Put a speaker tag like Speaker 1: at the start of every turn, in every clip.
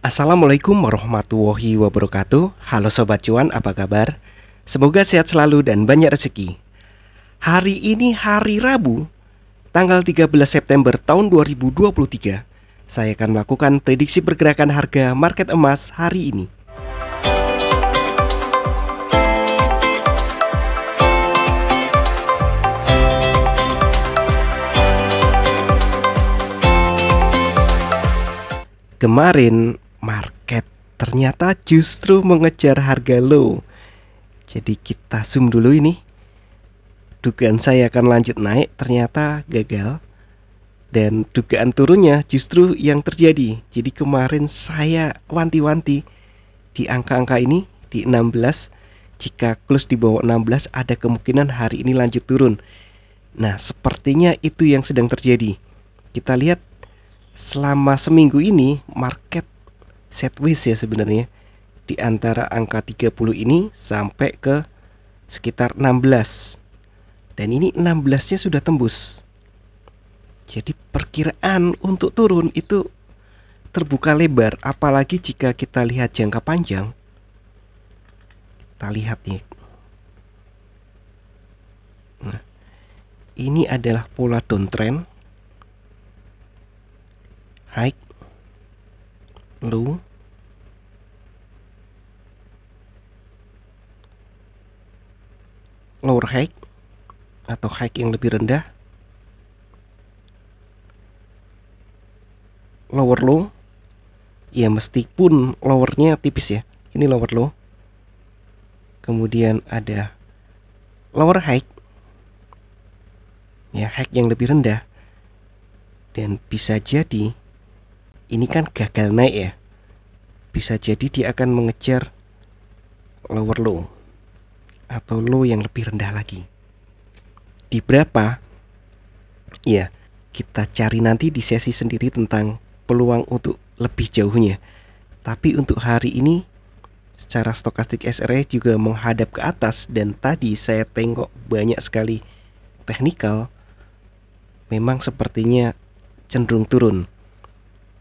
Speaker 1: Assalamualaikum warahmatullahi wabarakatuh. Halo Sobat Cuan, apa kabar? Semoga sehat selalu dan banyak rezeki. Hari ini hari Rabu, tanggal 13 September tahun 2023. Saya akan melakukan prediksi pergerakan harga market emas hari ini. Kemarin market ternyata justru mengejar harga low. Jadi kita zoom dulu ini. Dugaan saya akan lanjut naik, ternyata gagal. Dan dugaan turunnya justru yang terjadi. Jadi kemarin saya wanti-wanti di angka-angka ini, di 16. Jika close di bawah 16 ada kemungkinan hari ini lanjut turun. Nah, sepertinya itu yang sedang terjadi. Kita lihat selama seminggu ini market sideways ya sebenarnya, di antara angka 30 ini sampai ke sekitar 16. Dan ini 16-nya sudah tembus. Jadi perkiraan untuk turun itu terbuka lebar, apalagi jika kita lihat jangka panjang. Kita lihat nih. Nah, ini adalah pola downtrend. High, low, lower high atau high yang lebih rendah, lower low. Ya meskipun lowernya tipis ya. Ini lower low. Kemudian ada lower high. Ya, high yang lebih rendah. Dan bisa jadi ini kan gagal naik ya. Bisa jadi dia akan mengejar lower low atau low yang lebih rendah lagi. Di berapa? Ya, kita cari nanti di sesi sendiri tentang peluang untuk lebih jauhnya. Tapi untuk hari ini secara stokastik SRE juga menghadap ke atas. Dan tadi saya tengok banyak sekali teknikal memang sepertinya cenderung turun.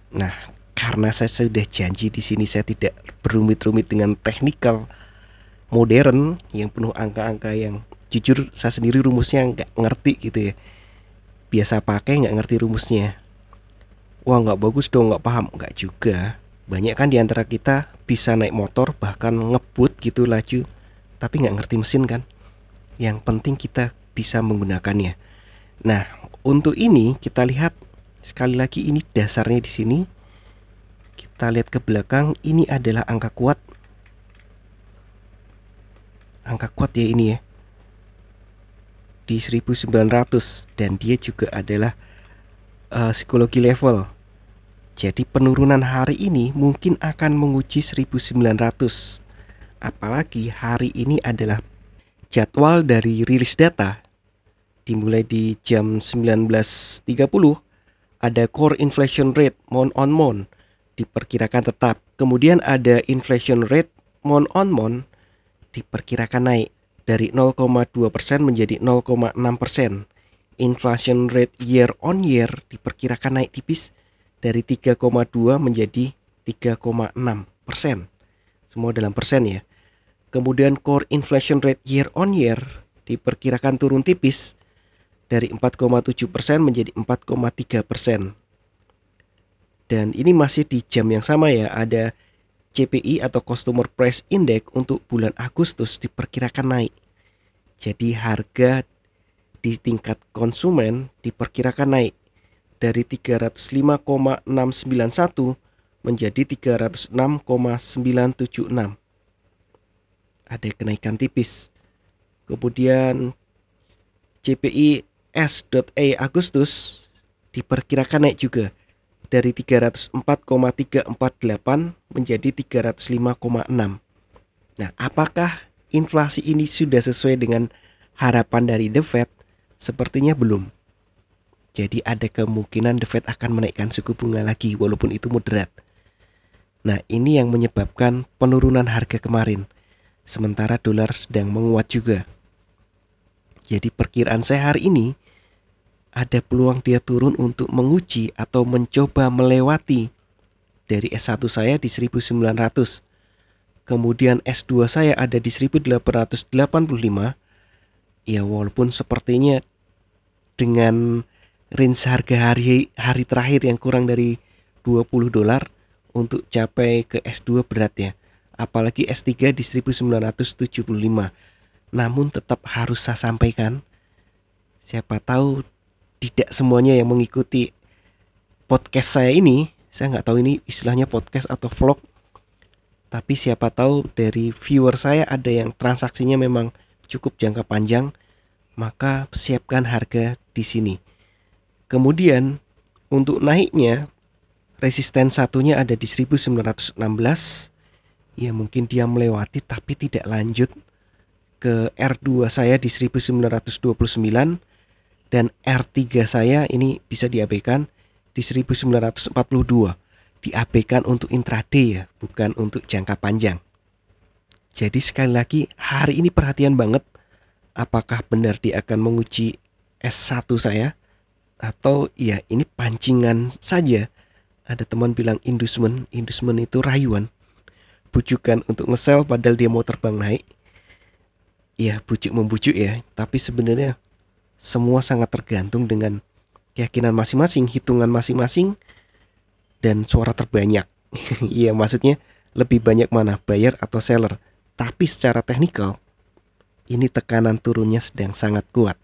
Speaker 1: Nah, karena saya sudah janji di sini saya tidak berumit-rumit dengan teknikal modern yang penuh angka-angka yang jujur saya sendiri rumusnya nggak ngerti gitu ya. Biasa pakai nggak ngerti rumusnya. Wah, nggak bagus dong, nggak paham. Nggak juga. Banyak kan diantara kita bisa naik motor bahkan ngebut gitu laju, tapi nggak ngerti mesin kan. Yang penting kita bisa menggunakannya. Nah, untuk ini kita lihat sekali lagi, ini dasarnya di sini. Kita lihat ke belakang, ini adalah angka kuat. Angka kuat ya ini ya. Di 1900 dan dia juga adalah psikologi level. Jadi penurunan hari ini mungkin akan menguji 1900. Apalagi hari ini adalah jadwal dari rilis data. Dimulai di jam 19.30 ada core inflation rate month on month diperkirakan tetap. Kemudian ada inflation rate month on month diperkirakan naik dari 0,2% menjadi 0,6%. Inflation rate year on year diperkirakan naik tipis dari 3,2 menjadi 3,6%. Semua dalam persen ya. Kemudian core inflation rate year on year diperkirakan turun tipis dari 4,7% menjadi 4,3%. Dan ini masih di jam yang sama ya. Ada CPI atau Consumer Price Index untuk bulan Agustus diperkirakan naik. Jadi harga di tingkat konsumen diperkirakan naik dari 305,691 menjadi 306,976. Ada kenaikan tipis. Kemudian CPI S.A Agustus diperkirakan naik juga dari 304,348 menjadi 305,6. Nah, apakah inflasi ini sudah sesuai dengan harapan dari The Fed? Sepertinya belum. Jadi ada kemungkinan The Fed akan menaikkan suku bunga lagi walaupun itu moderat. Nah, ini yang menyebabkan penurunan harga kemarin. Sementara dolar sedang menguat juga. Jadi perkiraan saya hari ini ada peluang dia turun untuk menguji atau mencoba melewati dari S1 saya di 1900. Kemudian S2 saya ada di 1885. Ya walaupun sepertinya dengan range harga hari terakhir yang kurang dari $20 untuk capai ke S2 berat ya. Apalagi S3 di 1975. Namun tetap harus saya sampaikan, siapa tahu tidak semuanya yang mengikuti podcast saya ini, saya nggak tahu ini istilahnya podcast atau vlog, tapi siapa tahu dari viewer saya ada yang transaksinya memang cukup jangka panjang, maka siapkan harga di sini. Kemudian untuk naiknya, resisten satunya ada di 1916. Ya mungkin dia melewati tapi tidak lanjut ke R2 saya di 1929, dan R3 saya ini bisa diabaikan di 1942. Diabaikan untuk intraday ya, bukan untuk jangka panjang. Jadi sekali lagi hari ini perhatian banget, apakah benar dia akan menguji S1 saya, atau ya ini pancingan saja. Ada teman bilang inducement itu rayuan, bujukan untuk nge-sell padahal dia mau terbang naik. Ya bujuk membujuk ya, tapi sebenarnya semua sangat tergantung dengan keyakinan masing-masing, hitungan masing-masing, dan suara terbanyak. Iya maksudnya lebih banyak mana, buyer atau seller. Tapi secara teknikal ini tekanan turunnya sedang sangat kuat.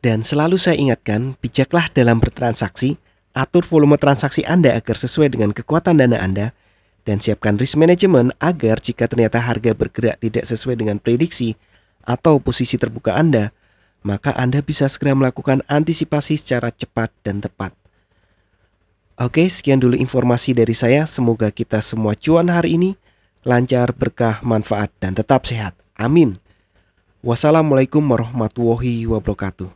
Speaker 1: Dan selalu saya ingatkan, bijaklah dalam bertransaksi. Atur volume transaksi Anda agar sesuai dengan kekuatan dana Anda, dan siapkan risk management agar jika ternyata harga bergerak tidak sesuai dengan prediksi atau posisi terbuka Anda, maka Anda bisa segera melakukan antisipasi secara cepat dan tepat. Oke, sekian dulu informasi dari saya. Semoga kita semua cuan hari ini, lancar, berkah, manfaat, dan tetap sehat. Amin. Wassalamualaikum warahmatullahi wabarakatuh.